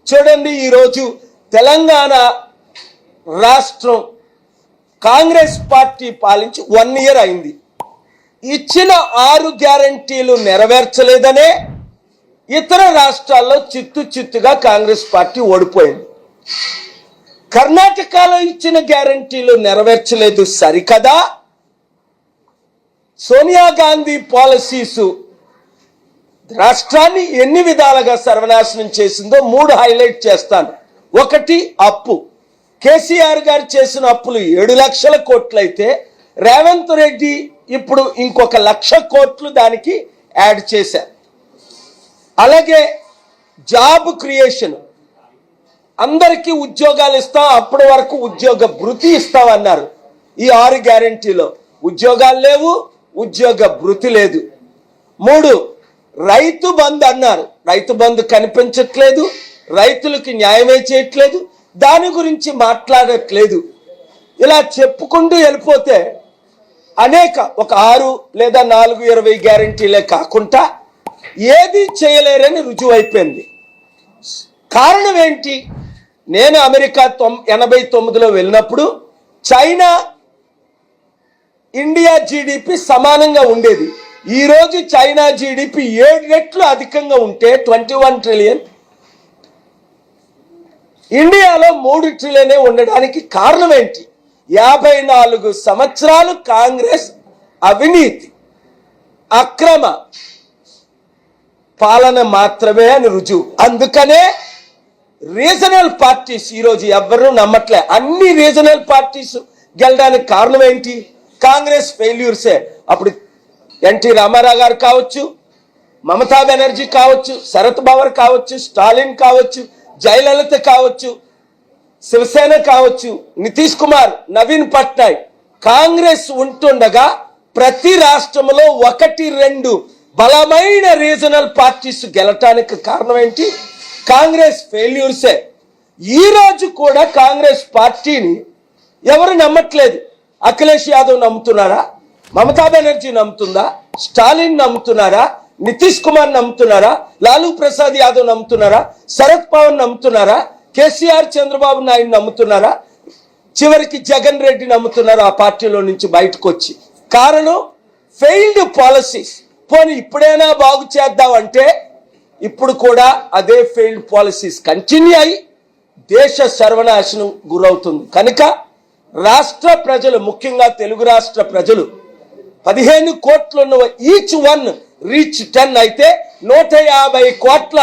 చూడండి, ఈరోజు తెలంగాణ రాష్ట్రం కాంగ్రెస్ పార్టీ పాలించి 1 year అయింది. ఇచ్చిన 6 గ్యారంటీలు నెరవేర్చలేదనే ఇతర రాష్ట్రాల్లో చిత్తుగా కాంగ్రెస్ పార్టీ ఓడిపోయింది. కర్ణాటకలో ఇచ్చిన గ్యారంటీలు నెరవేర్చలేదు సరికదా, సోనియా గాంధీ పాలసీస్ రాష్ట్రాన్ని ఎన్ని విధాలుగా సర్వనాశనం చేసిందో 3 హైలైట్ చేస్తాను. 1, అప్పు. కేసీఆర్ గారు చేసిన అప్పులు 7 లక్షల కోట్లు అయితే రేవంత్ రెడ్డి ఇప్పుడు ఇంకొక 1,00,000 కోట్లు దానికి యాడ్ చేశారు. అలాగే జాబ్ క్రియేషన్, అందరికీ ఉద్యోగాలు ఇస్తాం, అప్పటి వరకు ఉద్యోగ భృతి ఇస్తామన్నారు. ఈ 6 గ్యారంటీలో ఉద్యోగాలు లేవు, ఉద్యోగ భృతి లేదు. 3, రైతు బంధు అన్నారు. రైతు బంధు కనిపించట్లేదు, రైతులకి న్యాయమే చేయట్లేదు, దాని గురించి మాట్లాడట్లేదు. ఇలా చెప్పుకుంటూ వెళ్ళిపోతే అనేక ఒక 6 లేదా 4, 20 గ్యారంటీలే కాకుండా ఏది చేయలేరని రుజువైపోయింది. కారణం ఏంటి? నేను అమెరికా 89లో వెళ్ళినప్పుడు చైనా ఇండియా జీడిపి సమానంగా ఉండేది. ఈరోజు చైనా జీడిపి 7 రెట్లు అధికంగా ఉంటే 21 ట్రిలియన్, ఇండియాలో 3 ట్రిలియనే ఉండడానికి కారణం ఏంటి? 54 సంవత్సరాలు కాంగ్రెస్ అవినీతి, అక్రమ పాలన మాత్రమే అని రుజువు. అందుకనే రీజనల్ పార్టీస్ ఈరోజు ఎవ్వరూ నమ్మట్లే. అన్ని రీజనల్ పార్టీస్ గెలడానికి కారణం ఏంటి? కాంగ్రెస్ ఫెయిల్యూర్సే. అప్పుడు ఎన్టీ రామారావు గారు కావచ్చు, మమతా బెనర్జీ కావచ్చు, శరత్ పవార్ కావచ్చు, స్టాలిన్ కావచ్చు, జయలలిత కావచ్చు, శివసేన కావచ్చు, నితీష్ కుమార్, నవీన్ పట్నాయక్, కాంగ్రెస్ ఉంటుండగా ప్రతి రాష్ట్రంలో 1-2 బలమైన రీజనల్ పార్టీస్ గెలటానికి కారణం ఏంటి? కాంగ్రెస్ ఫెయిల్యూర్సే. ఈ రోజు కూడా కాంగ్రెస్ పార్టీని ఎవరు నమ్మట్లేదు. అఖిలేష్ యాదవ్ నమ్ముతున్నారా? మమతా బెనర్జీ నమ్ముతుందా? స్టాలిన్ నమ్ముతున్నారా? నితీష్ కుమార్ నమ్ముతున్నారా? లాలూ ప్రసాద్ యాదవ్ నమ్ముతున్నారా? శరద్ పవార్ నమ్ముతున్నారా? కేసీఆర్, చంద్రబాబు నాయుడు నమ్ముతున్నారా? చివరికి జగన్ రెడ్డి నమ్ముతున్నారా ఆ పార్టీలో నుంచి బయటకు వచ్చి? కారణం ఫెయిల్డ్ పాలసీస్. పోనీ ఇప్పుడైనా బాగు చేద్దామంటే ఇప్పుడు కూడా అదే ఫెయిల్డ్ పాలసీస్ కంటిన్యూ అయి దేశ సర్వనాశనం గురవుతుంది. కనుక రాష్ట్ర ప్రజలు, ముఖ్యంగా తెలుగు రాష్ట్ర ప్రజలు 15 కోట్లు ఉన్న ఈచ్ వన్ రీచ్ 10 అయితే 150 కోట్ల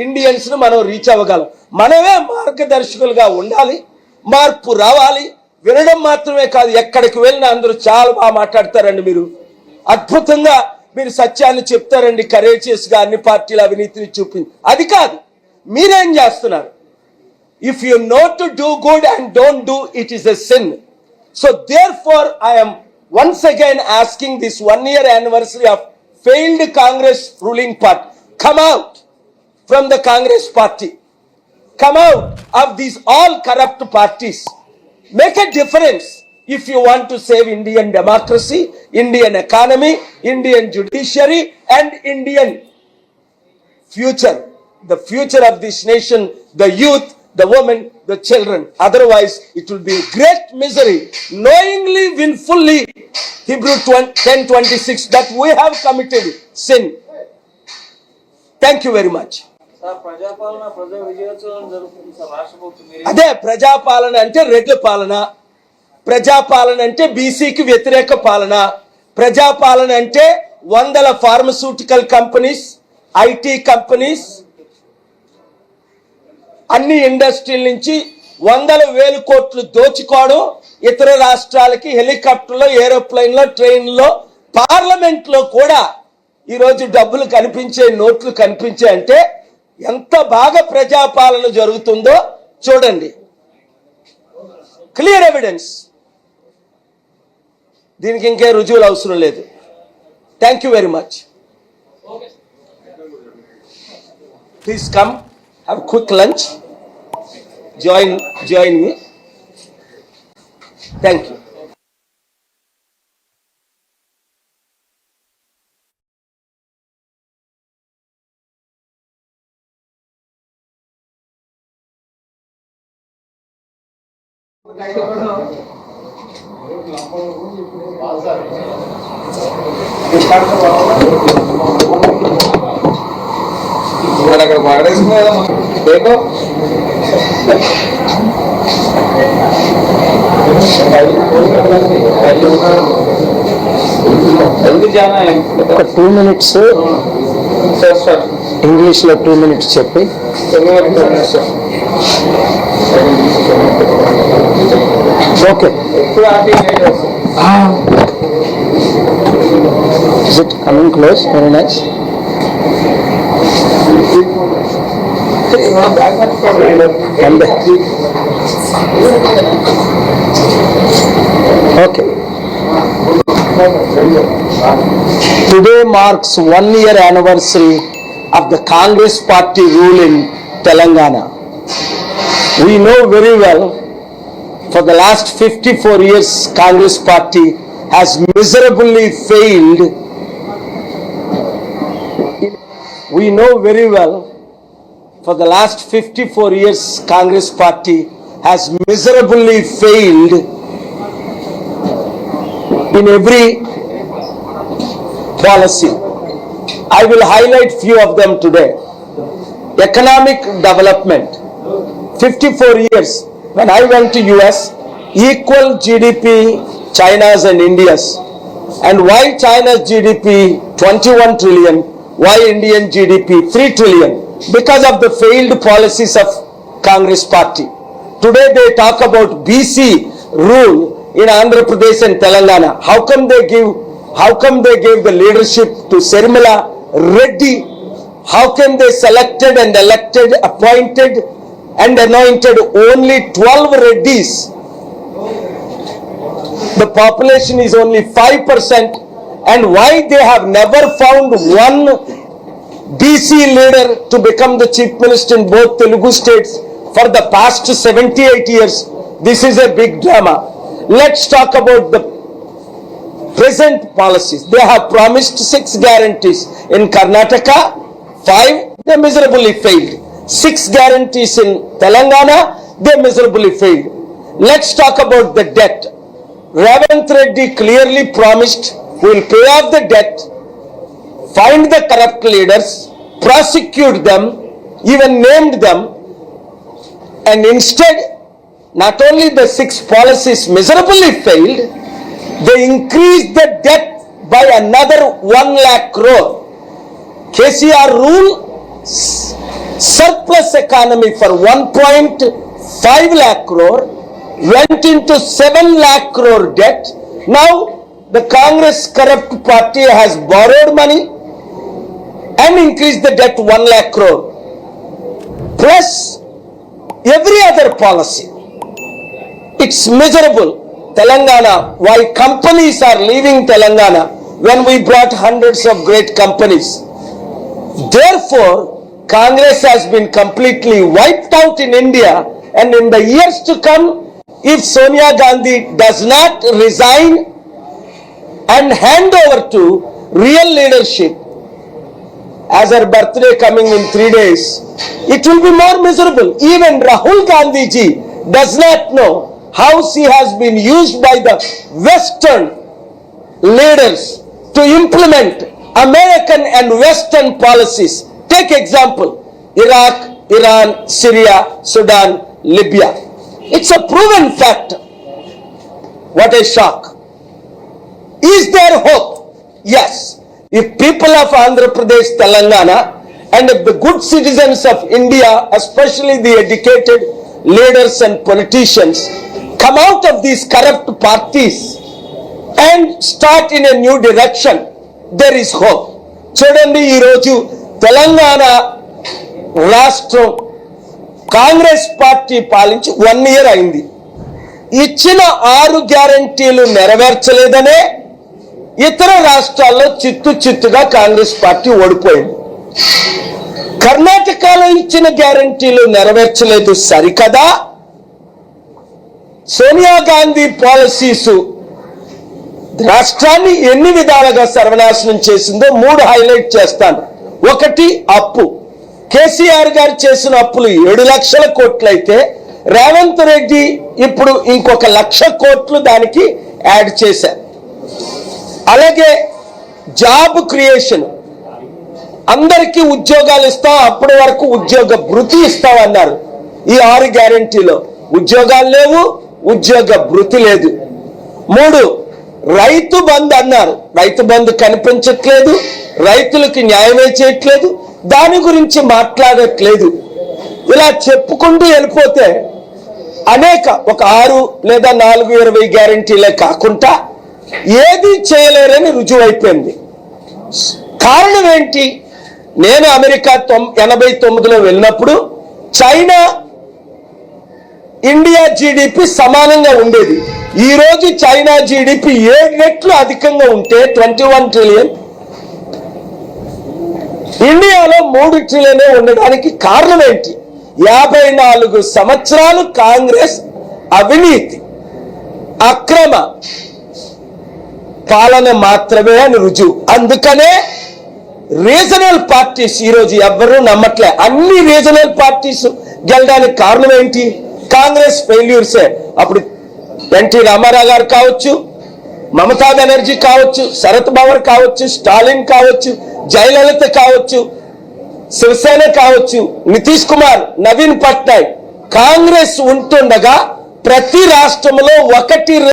ఇండియన్స్ ను మనం రీచ్ అవ్వగలం. మనమే మార్గదర్శకులుగా ఉండాలి, మార్పు రావాలి. వినడం మాత్రమే కాదు, ఎక్కడికి వెళ్ళినా అందరూ చాలా బాగా మాట్లాడతారండి. మీరు అద్భుతంగా మీరు సత్యాన్ని చెప్తారండి, కరేజియస్ గా అన్ని పార్టీల అవినీతిని చూపించి. అది కాదు, మీరేం చేస్తున్నారు? If you know to do good and don't do, it is a sin. So therefore I am once again asking this 1 year anniversary of failed Congress ruling party, come out from the Congress party, come out of these all corrupt parties, make a difference if you want to save Indian democracy, Indian economy, Indian judiciary and Indian future, the future of this nation, the youth, the women, the children. Otherwise it will be great misery, knowingly, willfully, Hebrew 10:26, that we have committed sin. Thank you very much. అదే ప్రజాపాలన అంటే రెడ్ల పాలన, ప్రజాపాలన అంటే బీసీకి వ్యతిరేక పాలన, ప్రజాపాలన అంటే 100 pharmaceutical companies, IT companies, అన్ని ఇండస్ట్రీల నుంచి 100,000 కోట్లు దోచుకోవడం, ఇతర రాష్ట్రాలకి హెలికాప్టర్లో, ఏరోప్లైన్లో, ట్రైన్లో, పార్లమెంట్లో కూడా ఈరోజు డబ్బులు కనిపించే, నోట్లు కనిపించే అంటే ఎంత బాగా ప్రజాపాలన జరుగుతుందో చూడండి. Clear evidence. దీనికి ఇంకే రుజువులు అవసరం లేదు. Thank you very much. Please come, have a quick lunch, join me. Thank you. అక్కడ పడేసుకునేదా దేకో ఒక 2 minutes ఇంగ్లీష్ లో 2 minutes చెప్పి okay. Is it coming close? Very nice. And okay. Today marks 1 year anniversary of the Congress party rule in Telangana. We know very well for the last 54 years Congress party has miserably failed. We know very well for the last 54 years Congress party has miserably failed in every policy. I will highlight few of them today. Economic development. 54 years. When I went to US, equal GDP China's and India's. And why China's GDP 21 trillion? Why Indian GDP 3 trillion? Because of the failed policies of Congress party. Today they talk about BC rule in Andhra Pradesh and Telangana. How come they gave the leadership to Sirmala Reddy? How come they selected and elected, appointed and anointed only 12 Reddys? The population is only 5%, and why they have never found one BC leader to become the chief minister in both Telugu states for the past 78 years? This is a big drama. Let's talk about the present policies. They have promised 6 guarantees. In Karnataka, 5, they miserably failed. 6 guarantees in Telangana, they miserably failed. Let's talk about the debt. Ravant Reddy clearly promised we will pay off the debt, find the corrupt leaders, prosecute them, even named them, and instead, not only the 6 policies miserably failed, they increased the debt by another 1 lakh crore. KCR rule, surplus economy for 1.5 lakh crore went into 7 lakh crore debt. Now the Congress corrupt party has borrowed money and increased the debt 1 lakh crore. Plus every other policy. It's miserable. Telangana, why companies are leaving Telangana when we brought hundreds of great companies. Therefore, Congress has been completely wiped out in India, and in the years to come, if Sonia Gandhi does not resign and hand over to real leadership, as her birthday coming in 3 days, it will be more miserable. Even Rahul Gandhi ji does not know how she has been used by the Western leaders to implement American and Western policies. Take example, Iraq, Iran, Syria, Sudan, Libya. It's a proven fact. What a shock. Is there hope? Yes. If people of Andhra Pradesh, Telangana, and if the good citizens of India, especially the educated leaders and politicians, come out of these corrupt parties and start in a new direction, there is hope. చూడండి, ఈరోజు తెలంగాణ రాష్ట్రం Congress party పాలించి 1 year అయింది. ఇచ్చిన 6 గ్యారంటీలు నెరవేర్చలేదనే ఇతర రాష్ట్రాల్లో చిత్తుగా కాంగ్రెస్ పార్టీ ఓడిపోయింది. కర్ణాటకలో ఇచ్చిన గ్యారంటీలు నెరవేర్చలేదు సరికదా, సోనియా గాంధీ పాలసీస్ రాష్ట్రాన్ని ఎన్ని విధాలుగా సర్వనాశనం చేసిందో 3 హైలైట్ చేస్తాను. 1, అప్పు. కేసీఆర్ గారు చేసిన అప్పులు 7 లక్షల కోట్లు అయితే రేవంత్ రెడ్డి ఇప్పుడు ఇంకొక 1,00,000 కోట్లు దానికి యాడ్ చేశారు. అలాగే జాబ్ క్రియేషన్, అందరికీ ఉద్యోగాలు ఇస్తాం, అప్పటి వరకు ఉద్యోగ భృతి ఇస్తాం అన్నారు. ఈ 6 గ్యారెంటీలో ఉద్యోగాలు లేవు, ఉద్యోగ భృతి లేదు. 3 రైతు బంధు అన్నారు, రైతు బంధు కనిపించట్లేదు, రైతులకి న్యాయమే చేయట్లేదు, దాని గురించి మాట్లాడట్లేదు. ఇలా చెప్పుకుంటూ వెళ్ళిపోతే అనేక ఒక 6 లేదా 4-20 గ్యారెంటీలే కాకుండా ఏది చేయలేరని రుజువు అయిపోయింది. కారణం ఏంటి? నేను అమెరికా 89లో వెళ్ళినప్పుడు చైనా ఇండియా జీడిపి సమానంగా ఉండేది. ఈ రోజు చైనా జీడిపి 7 రెట్లు అధికంగా ఉంటే 21 ట్రిలియన్, ఇండియాలో 3 ట్రిలియన్ ఉండడానికి కారణం ఏంటి? 54 సంవత్సరాలు కాంగ్రెస్ అవినీతి, అక్రమ పాలన మాత్రమే అని రుజువు. అందుకనే రీజనల్ పార్టీస్ ఈరోజు ఎవ్వరూ నమ్మట్లే. అన్ని రీజనల్ పార్టీస్ గెలడానికి కారణం ఏంటి? కాంగ్రెస్ ఫెయిల్యూర్సే. అప్పుడు ఎన్టీ రామారావు గారు కావచ్చు, మమతా బెనర్జీ కావచ్చు, శరత్ పవార్ కావచ్చు, స్టాలిన్ కావచ్చు, జయలలిత కావచ్చు, శివసేన కావచ్చు, నితీష్ కుమార్, నవీన్ పట్నాయక్, కాంగ్రెస్ ఉంటుండగా ప్రతి రాష్ట్రంలో 1